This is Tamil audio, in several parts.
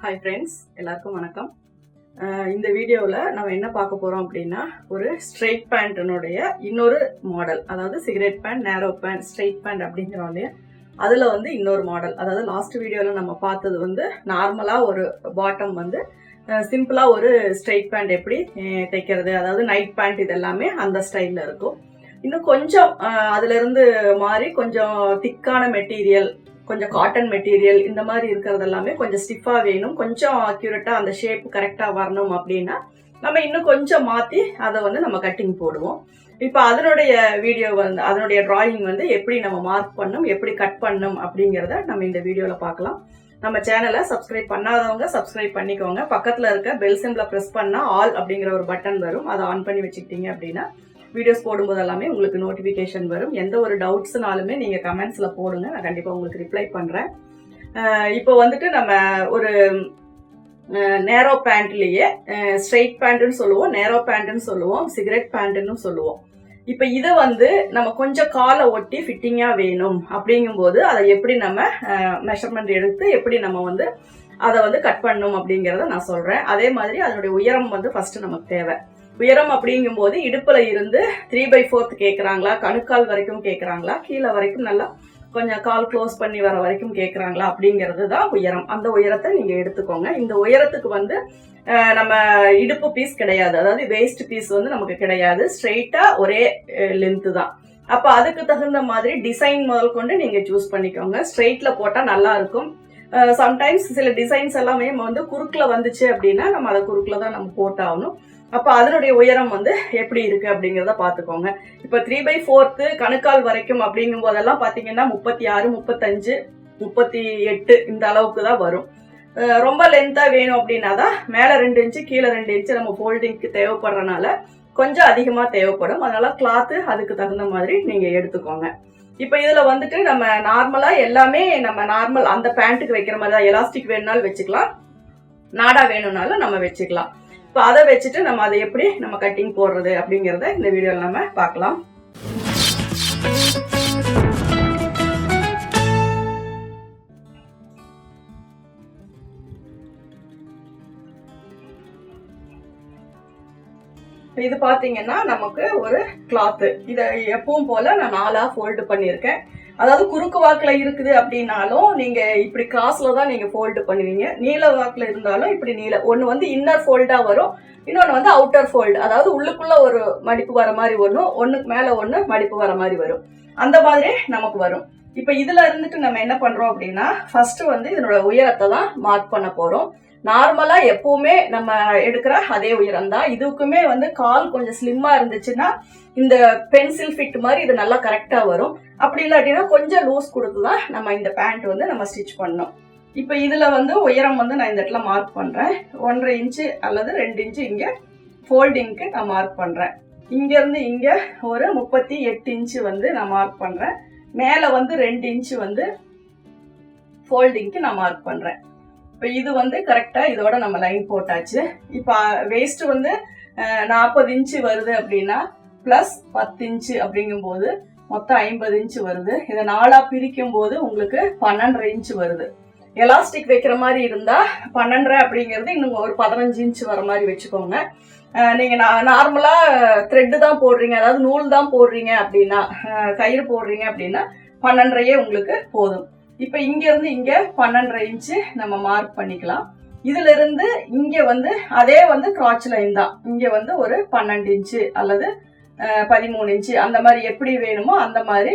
ஹாய் ஃப்ரெண்ட்ஸ், எல்லாருக்கும் வணக்கம். இந்த வீடியோவில் நம்ம என்ன பார்க்க போகிறோம் அப்படின்னா, ஒரு ஸ்ட்ரெயிட் பேண்ட்டினுடைய இன்னொரு மாடல், அதாவது சிகரெட் பேண்ட், நேரோ பேண்ட், ஸ்ட்ரெயிட் பேண்ட் அப்படிங்கிறோம் இல்லையா, அதில் வந்து இன்னொரு மாடல். அதாவது லாஸ்ட் வீடியோவில் நம்ம பார்த்தது வந்து நார்மலாக ஒரு பாட்டம் வந்து சிம்பிளாக ஒரு ஸ்ட்ரெயிட் பேண்ட் எப்படி தைக்கிறது, அதாவது நைட் பேண்ட், இது எல்லாமே அந்த ஸ்டைலில் இருக்கும். இன்னும் கொஞ்சம் அதிலிருந்து மாறி கொஞ்சம் திக்கான மெட்டீரியல், கொஞ்சம் காட்டன் மெட்டீரியல், இந்த மாதிரி இருக்கிறது எல்லாமே கொஞ்சம் ஸ்டிஃபாக வேணும், கொஞ்சம் அக்யூரேட்டாக அந்த ஷேப் கரெக்டாக வரணும் அப்படின்னா நம்ம இன்னும் கொஞ்சம் மாற்றி அதை வந்து நம்ம கட்டிங் போடுவோம். இப்போ அதனுடைய வீடியோ வந்து, அதனுடைய டிராயிங் வந்து எப்படி நம்ம மார்க் பண்ணணும், எப்படி கட் பண்ணணும் அப்படிங்கிறத நம்ம இந்த வீடியோவில் பார்க்கலாம். நம்ம சேனலை சப்ஸ்கிரைப் பண்ணாதவங்க சப்ஸ்கிரைப் பண்ணிக்கோங்க. பக்கத்தில் இருக்க பெல் சிம்பிளை ப்ரெஸ் பண்ணால் ஆல் அப்படிங்கிற ஒரு பட்டன் வரும், அதை ஆன் பண்ணி வச்சுக்கிட்டீங்க அப்படின்னா வீடியோஸ் போடும்போது எல்லாமே உங்களுக்கு நோட்டிஃபிகேஷன் வரும். எந்த ஒரு டவுட்ஸ்னாலுமே நீங்கள் கமெண்ட்ஸில் போடுங்க, நான் கண்டிப்பாக உங்களுக்கு ரிப்ளை பண்ணுறேன். இப்போ வந்துட்டு நம்ம ஒரு நேரோ பேண்ட்லேயே ஸ்ட்ரெயிட் பேண்ட்டுன்னு சொல்லுவோம், நேரோ பேண்ட்டுன்னு சொல்லுவோம், சிகரெட் பேண்ட்டுன்னு சொல்லுவோம். இப்போ இதை வந்து நம்ம கொஞ்சம் காலை ஒட்டி ஃபிட்டிங்காக வேணும் அப்படிங்கும்போது அதை எப்படி நம்ம மெஷர்மெண்ட் எடுத்து எப்படி நம்ம வந்து அதை வந்து கட் பண்ணணும் அப்படிங்கிறத நான் சொல்கிறேன். அதே மாதிரி அதனுடைய உயரம் வந்து ஃபஸ்ட்டு நமக்கு தேவை. உயரம் அப்படிங்கும்போது இடுப்புல இருந்து 3/4 கேட்குறாங்களா, கணுக்கால் வரைக்கும் கேட்குறாங்களா, கீழே வரைக்கும் நல்லா கொஞ்சம் கால் க்ளோஸ் பண்ணி வர வரைக்கும் கேட்குறாங்களா அப்படிங்கிறது தான் உயரம். அந்த உயரத்தை நீங்கள் எடுத்துக்கோங்க. இந்த உயரத்துக்கு வந்து நம்ம இடுப்பு பீஸ் கிடையாது, அதாவது வேஸ்ட் பீஸ் வந்து நமக்கு கிடையாது, ஸ்ட்ரெயிட்டாக ஒரே லென்த்து தான். அப்போ அதுக்கு தகுந்த மாதிரி டிசைன் முதல் கொண்டு நீங்கள் சூஸ் பண்ணிக்கோங்க. ஸ்ட்ரெயிட்டில் போட்டால் நல்லா இருக்கும். சம்டைம்ஸ் சில டிசைன்ஸ் எல்லாமே வந்து குறுக்கில் வந்துச்சு அப்படின்னா நம்ம அதை குறுக்கில் தான் நம்ம போட்டாகணும். அப்போ அதனுடைய உயரம் வந்து எப்படி இருக்கு அப்படிங்கிறத பார்த்துக்கோங்க. இப்போ 3/4 கணுக்கால் வரைக்கும் அப்படிங்கும் போதெல்லாம் பார்த்தீங்கன்னா 36, 35, 38 இந்த அளவுக்கு தான் வரும். ரொம்ப லென்த்தாக வேணும் அப்படின்னா தான் மேலே 2 இன்ச்சு கீழே 2 இன்ச்சு நம்ம ஃபோல்டிங்க்கு தேவைப்படுறதுனால கொஞ்சம் அதிகமாக தேவைப்படும். அதனால கிளாத்து அதுக்கு தகுந்த மாதிரி நீங்கள் எடுத்துக்கோங்க. இப்போ இதில் வந்துட்டு நம்ம நார்மலாக எல்லாமே நம்ம நார்மல் அந்த பேண்ட்டுக்கு வைக்கிற மாதிரி தான், எலாஸ்டிக் வேணுனாலும் வச்சுக்கலாம், நாடா வேணும்னாலும் நம்ம வச்சுக்கலாம். இப்போ அதை வச்சுட்டு நம்ம அதை எப்படி நம்ம கட்டிங் போடுறது அப்படிங்கிறத இந்த வீடியோவில் நம்ம பார்க்கலாம். இது பார்த்தீங்கன்னா நமக்கு ஒரு கிளாத்து, இதை எப்பவும் போல நான் 4ஆக ஃபோல்டு பண்ணியிருக்கேன். அதாவது குறுக்கு வாக்கில் இருக்குது அப்படின்னாலும் நீங்கள் இப்படி கிராஸில் தான் நீங்கள் ஃபோல்டு பண்ணுவீங்க. நீல வாக்கில் இருந்தாலும் இப்படி ஒன்று வந்து இன்னர் ஃபோல்டாக வரும், இன்னொன்று வந்து அவுட்டர் ஃபோல்டு, அதாவது உள்ளுக்குள்ளே ஒரு மடிப்பு வர மாதிரி ஒன்றுக்கு மேலே ஒன்று மடிப்பு வர மாதிரி வரும். அந்த மாதிரி நமக்கு வரும். இப்போ இதில் இருந்துட்டு நம்ம என்ன பண்ணுறோம் அப்படின்னா, ஃபஸ்ட்டு வந்து இதனோட உயரத்தை தான் மார்க் பண்ண போகிறோம். நார்மலாக எப்பவுமே நம்ம எடுக்கிற அதே உயரம் தான். இதுக்குமே வந்து கால் கொஞ்சம் ஸ்லிம்மாக இருந்துச்சுன்னா இந்த பென்சில் ஃபிட் மாதிரி இது நல்லா கரெக்டாக வரும். அப்படி இல்லாட்டினா கொஞ்சம் லூஸ் கொடுத்து தான் நம்ம இந்த பேண்ட் வந்து நம்ம ஸ்டிச் பண்ணோம். இப்போ இதில் வந்து உயரம் வந்து நான் இந்த இடத்துல மார்க் பண்ணுறேன். 1.5 இன்ச்சு அல்லது 2 இன்ச்சு இங்கே ஃபோல்டிங்க்கு நான் மார்க் பண்ணுறேன். இங்கேருந்து இங்கே ஒரு 38 இன்ச்சு வந்து நான் மார்க் பண்ணுறேன். மேலே வந்து 2 இன்ச்சு வந்து ஃபோல்டிங்க்கு நான் மார்க் பண்ணுறேன். இப்போ இது வந்து கரெக்டாக இதோட நம்ம லைன் போட்டாச்சு. இப்போ வேஸ்ட் வந்து 40 இன்ச்சு வருது அப்படின்னா ப்ளஸ் 10 இன்ச்சு அப்படிங்கும்போது மொத்தம் 50 இன்ச்சு வருது. இதை 4ஆக பிரிக்கும் போது உங்களுக்கு 12.5 இன்ச்சு வருது. எலாஸ்டிக் வைக்கிற மாதிரி இருந்தால் 12.5 அப்படிங்கிறது இன்னும் ஒரு 15 இன்ச்சு வர மாதிரி வச்சுக்கோங்க. நீங்கள் நார்மலாக த்ரெட்டு தான் போடுறீங்க, அதாவது நூல் தான் போடுறீங்க அப்படின்னா, கயிறு போடுறீங்க அப்படின்னா 12.5 உங்களுக்கு போதும். இப்போ இங்கேருந்து இங்கே 12.5 இன்ச்சு நம்ம மார்க் பண்ணிக்கலாம். இதுல இருந்து இங்கே வந்து அதே வந்து கிராச் லைன் தான். இங்கே வந்து ஒரு 12 இன்ச்சு அல்லது 13 இன்ச்சு அந்த மாதிரி எப்படி வேணுமோ அந்த மாதிரி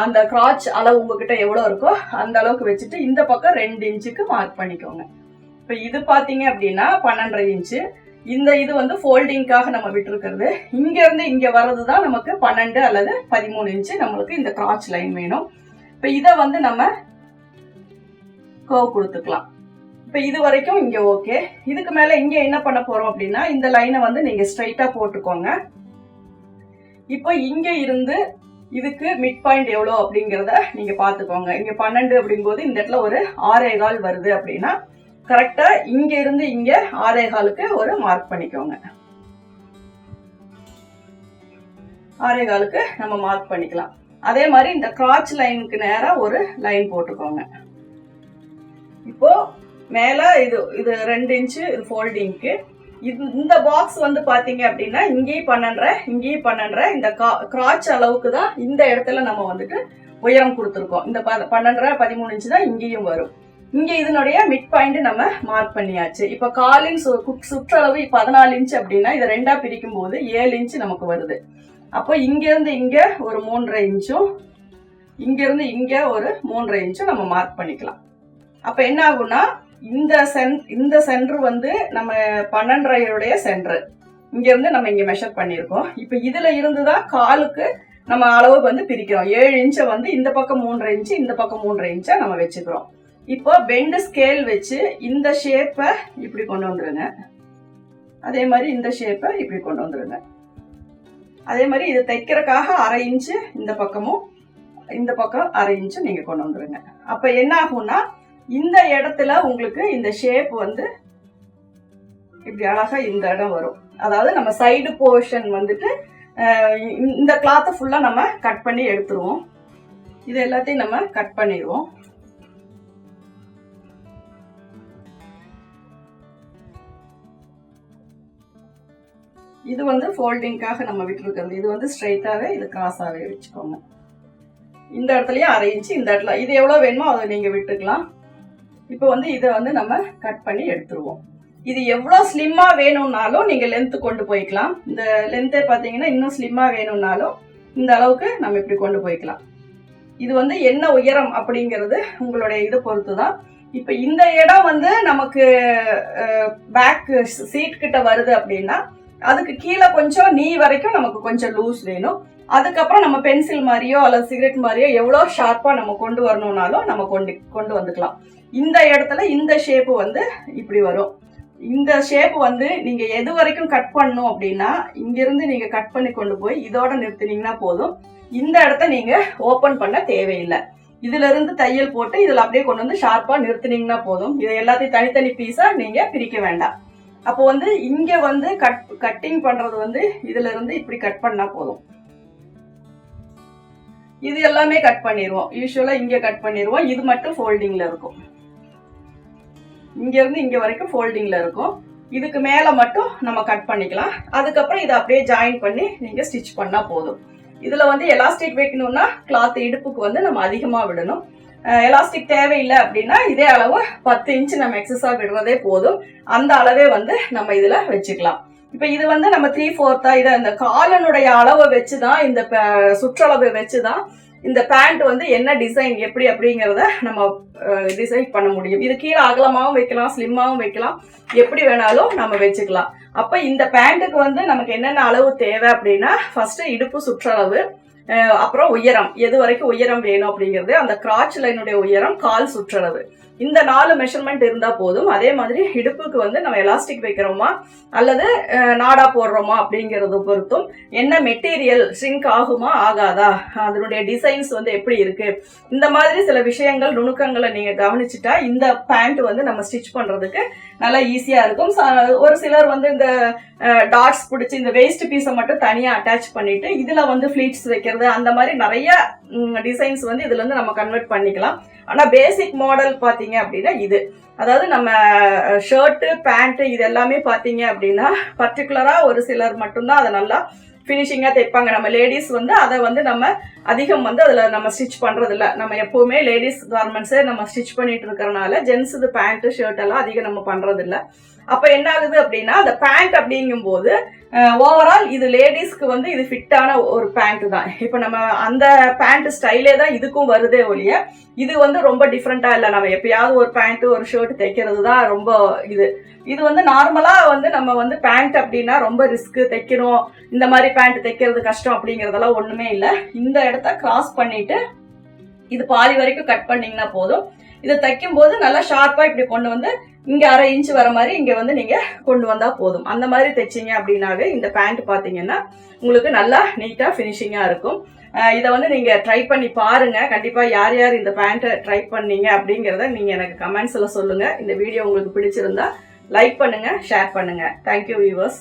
அந்த கிராச் அளவு உங்ககிட்ட எவ்வளோ இருக்கோ அந்த அளவுக்கு வச்சுட்டு இந்த பக்கம் 2 இன்ச்சுக்கு மார்க் பண்ணிக்கோங்க. இப்போ இது பார்த்தீங்க அப்படின்னா 12.5 இன்ச்சு. இந்த இது வந்து ஃபோல்டிங்காக நம்ம விட்டுருக்கிறது. இங்கேருந்து இங்கே வர்றது தான் நமக்கு 12 அல்லது 13 இன்ச்சு நம்மளுக்கு இந்த கிராச் லைன் வேணும். இப்போ இதை வந்து நம்ம கர்வ் கொடுத்துக்கலாம். இப்போ இது வரைக்கும் இங்கே ஓகே. இதுக்கு மேலே இங்கே என்ன பண்ண போகிறோம் அப்படின்னா, இந்த லைனை வந்து நீங்கள் ஸ்ட்ரைட்டாக போட்டுக்கோங்க. இப்போ இங்கே இருந்து இதுக்கு மிட் பாயிண்ட் எவ்வளோ அப்படிங்கிறத நீங்கள் பார்த்துக்கோங்க. இங்கே 12 அப்படிங்கும்போது இந்த இடத்துல ஒரு 6.25 வருது அப்படின்னா கரெக்டாக இங்கே இருந்து இங்கே 6.25க்கு ஒரு மார்க் பண்ணிக்கோங்க. 6.25க்கு நம்ம மார்க் பண்ணிக்கலாம். அதே மாதிரி இந்த கிராச் லைனுக்கு நேராக ஒரு லைன் போட்டுக்கோங்க. இப்போ மேல இது 2 இன்ச்சு இது ஃபோல்டிங்க்கு. இந்த பாக்ஸ் வந்து பாத்தீங்க அப்படின்னா இங்கேயும் 12 இங்கேயும் 12 இந்த கிராச் அளவுக்கு தான் இந்த இடத்துல நம்ம வந்துட்டு உயரம் கொடுத்துருக்கோம். இந்த 12 13 இன்ச்சு தான் இங்கேயும் வரும். இங்க இதனுடைய மிட் பாயிண்ட் நம்ம மார்க் பண்ணியாச்சு. இப்ப காலின் சுற்றளவு 14 இன்ச் அப்படின்னா இதை 2ஆ பிரிக்கும் போது 7 இன்ச் நமக்கு வருது. அப்போ இங்க இருந்து இங்க ஒரு 3.5 இன்ச்சும் இங்க இருந்து இங்க ஒரு 3.5 இன்ச்சும் நம்ம மார்க் பண்ணிக்கலாம். அப்ப என்ன ஆகும்னா இந்த சென்டர் வந்து நம்ம 12.5 சென்டர் இங்க இருந்து நம்ம இங்க மெஷர் பண்ணிருக்கோம். இப்ப இதுல இருந்துதான் காலுக்கு நம்ம அளவுக்கு வந்து பிரிக்கிறோம். 7 இன்ச்சை வந்து இந்த பக்கம் 3.5 இன்ச்சு இந்த பக்கம் 3.5 இன்ச்சா நம்ம வச்சுக்கிறோம். இப்போ பெண்ட் ஸ்கேல் வச்சு இந்த ஷேப்பை இப்படி கொண்டு வந்துருங்க. அதே மாதிரி இந்த ஷேப்பை இப்படி கொண்டு வந்துருங்க. அதே மாதிரி இது தைக்கிறதுக்காக 1/2 இன்ச்சு இந்த பக்கமும் இந்த பக்கம் 1/2 இன்ச்சு நீங்க கொண்டு வந்துருங்க. அப்ப என்ன ஆகும்னா இந்த இடத்துல உங்களுக்கு இந்த ஷேப் வந்து இப்படி அழகா இந்த இடம் வரும். அதாவது நம்ம சைடு போர்ஷன் வந்துட்டு இந்த கிளாத்தை ஃபுல்லா நம்ம கட் பண்ணி எடுத்துருவோம். இது எல்லாத்தையும் நம்ம கட் பண்ணிடுவோம். இது வந்து ஃபோல்டிங்காக நம்ம விட்டுருக்கிறது. இது வந்து ஸ்ட்ரைட்டாவே இது கிராஸாவே வச்சுக்கோங்க. இந்த இடத்துலயும் 1/2 இன்ச்சு இந்த இடத்துல இது எவ்வளவு வேணுமோ அதை நீங்க விட்டுக்கலாம். இப்போ வந்து இதை வந்து நம்ம கட் பண்ணி எடுத்துருவோம். இது எவ்வளவு ஸ்லிம்மா வேணும்னாலும் நீங்க லென்த் கொண்டு போய்க்கலாம். இந்த லென்த்தே பாத்தீங்கன்னா இன்னும் ஸ்லிம்மா வேணும்னாலும் இந்த அளவுக்கு நம்ம இப்படி கொண்டு போய்க்கலாம். இது வந்து என்ன உயரம் அப்படிங்கிறது உங்களுடைய இதை பொறுத்துதான். இப்ப இந்த இடம் வந்து நமக்கு பேக் சீட் கிட்ட வருது அப்படின்னா அதுக்கு கீழே கொஞ்சம் நீ வரைக்கும் நமக்கு கொஞ்சம் லூஸ் வேணும். அதுக்கப்புறம் நம்ம பென்சில் மாதிரியோ அல்லது சிகரெட் மாதிரியோ எவ்வளவு ஷார்ப்பா நம்ம கொண்டு வரணும்னாலும் நம்ம கொண்டு வந்துக்கலாம். இந்த இடத்துல இந்த ஷேப் வந்து இப்படி வரும். இந்த ஷேப் வந்து நீங்க எது வரைக்கும் கட் பண்ணணும் அப்படின்னா இங்கிருந்து நீங்க கட் பண்ணி கொண்டு போய் இதோட நிறுத்தினீங்கன்னா போதும். இந்த இடத்த நீங்க ஓபன் பண்ண தேவையில்லை. இதுல இருந்து தையல் போட்டு இதுல அப்படியே கொண்டு வந்து ஷார்ப்பா நிறுத்தினீங்கன்னா போதும். இதை எல்லாத்தையும் தனித்தனி பீஸா நீங்க பிரிக்க வேண்டாம். அப்போ வந்து இங்க வந்து கட்டிங் பண்றது வந்து இதுல இருந்து இப்படி கட் பண்ணா போதும். இது எல்லாமே கட் பண்ணிடுவோம். யூஸ்வலா இங்க கட் பண்ணிடுவோம். இது மட்டும் ஃபோல்டிங்ல இருக்கும். இங்க இருந்து இங்க வரைக்கும் ஃபோல்டிங்ல இருக்கும். இதுக்கு மேல மட்டும் நம்ம கட் பண்ணிக்கலாம். அதுக்கப்புறம் இதை அப்படியே ஜாயின் பண்ணி நீங்க ஸ்டிச் பண்ணா போதும். இதுல வந்து எலாஸ்டிக் வைக்கணும்னா கிளாத் இடுப்புக்கு வந்து நம்ம அதிகமா விடணும். எலாஸ்டிக் தேவையில்லை அப்படின்னா இதே அளவு 10 இன்ச்சு நம்ம எக்ஸஸா விடுறதே போதும். அந்த அளவே வந்து நம்ம இதுல வச்சுக்கலாம். இப்ப இது வந்து நம்ம 3/4 இதை இந்த காலனுடைய அளவை வச்சுதான் இந்த சுற்றளவை வச்சுதான் இந்த பேண்ட் வந்து என்ன டிசைன் எப்படி அப்படிங்கிறத நம்ம டிசைன் பண்ண முடியும். இது கீழே அகலமாவும் வைக்கலாம், ஸ்லிம்மாவும் வைக்கலாம், எப்படி வேணாலும் நம்ம வச்சுக்கலாம். அப்ப இந்த பேண்ட்டுக்கு வந்து நமக்கு என்னென்ன அளவு தேவை அப்படின்னா ஃபர்ஸ்ட் இடுப்பு சுற்றளவு, அப்புறம் உயரம், எது வரைக்கும் உயரம் வேணும் அப்படிங்கிறது, அந்த கிராச் லைனுடைய உயரம், கால் சுற்றளவு, இந்த 4 மெஷர்மெண்ட் இருந்தா போதும். அதே மாதிரி இடுப்புக்கு வந்து நம்ம எலாஸ்டிக் வைக்கிறோமா அல்லது நாடா போடுறோமா அப்படிங்கறது பொறுத்தும், என்ன மெட்டீரியல் ஷ்ரிங்க் ஆகுமா ஆகாதா, அதனுடைய டிசைன்ஸ் வந்து எப்படி இருக்கு, இந்த மாதிரி சில விஷயங்கள் நுணுக்கங்களை நீங்க கவனிச்சுட்டா இந்த பேண்ட் வந்து நம்ம ஸ்டிச் பண்றதுக்கு நல்லா ஈஸியா இருக்கும். ஒரு சிலர் வந்து இந்த டாட்ஸ் பிடிச்சி இந்த வேஸ்ட் பீஸை மட்டும் தனியா அட்டாச் பண்ணிட்டு இதுல வந்து ஃபிளீட்ஸ் வைக்கிறது, அந்த மாதிரி நிறைய டிசைன்ஸ் வந்து இதுல இருந்து நம்ம கன்வெர்ட் பண்ணிக்கலாம். ஆனா பேசிக் மாடல் பாத்தீங்க அப்படின்னா இது, அதாவது நம்ம ஷர்ட் பேண்ட் இது எல்லாமே பாத்தீங்க அப்படின்னா பர்டிகுலரா ஒரு சிலர் மட்டும்தான் அதை நல்லா ஃபினிஷிங்கா தைப்பாங்க. நம்ம லேடிஸ் வந்து அதை வந்து நம்ம அதிகம் வந்து அதுல நம்ம ஸ்டிச் பண்றது இல்ல. நம்ம எப்பவுமே லேடிஸ் கார்மெண்ட்ஸே நம்ம ஸ்டிச் பண்ணிட்டு இருக்கறனால ஜென்ஸ் இது பேண்ட் ஷர்ட் எல்லாம் அதிகம் நம்ம பண்றது இல்ல. அப்ப என்ன ஆகுது அப்படின்னா அந்த பேண்ட் அப்படிங்கும் போது ஓவரால் இது லேடிஸ்க்கு வந்து இது ஃபிட்டான ஒரு பேண்ட் தான். இப்ப நம்ம அந்த பேண்ட் ஸ்டைலே தான் இதுக்கும் வருதே ஒழிய இது வந்து ரொம்ப டிஃப்ரெண்டா இல்ல. நம்ம எப்பயாவது ஒரு பேண்ட் ஒரு ஷர்ட் தைக்கிறது தான் ரொம்ப இது வந்து நார்மலா வந்து நம்ம வந்து பேண்ட் அப்படின்னா ரொம்ப ரிஸ்க் தைக்கணும், இந்த மாதிரி பேண்ட் தைக்கிறது கஷ்டம் அப்படிங்கறதெல்லாம் ஒண்ணுமே இல்ல. இந்த இடத்த கிராஸ் பண்ணிட்டு இது பாதி வரைக்கும் கட் பண்ணீங்கன்னா போதும். இதை தைக்கும் போது நல்லா ஷார்ப்பா இப்படி கொண்டு வந்து இங்க 1/2 இன்ச் வர மாதிரி இங்க வந்து நீங்க கொண்டு வந்தா போதும். அந்த மாதிரி தைச்சிங்க அப்படின்னாவே இந்த பேண்ட் பாத்தீங்கன்னா உங்களுக்கு நல்லா நீட்டா பினிஷிங்கா இருக்கும். இதை வந்து நீங்க ட்ரை பண்ணி பாருங்க. கண்டிப்பா யார் யார் இந்த பேண்ட்டை ட்ரை பண்ணீங்க அப்படிங்கறத நீங்க எனக்கு கமெண்ட்ஸ்ல சொல்லுங்க. இந்த வீடியோ உங்களுக்கு பிடிச்சிருந்தா லைக் பண்ணுங்க, ஷேர் பண்ணுங்க. Thank you viewers.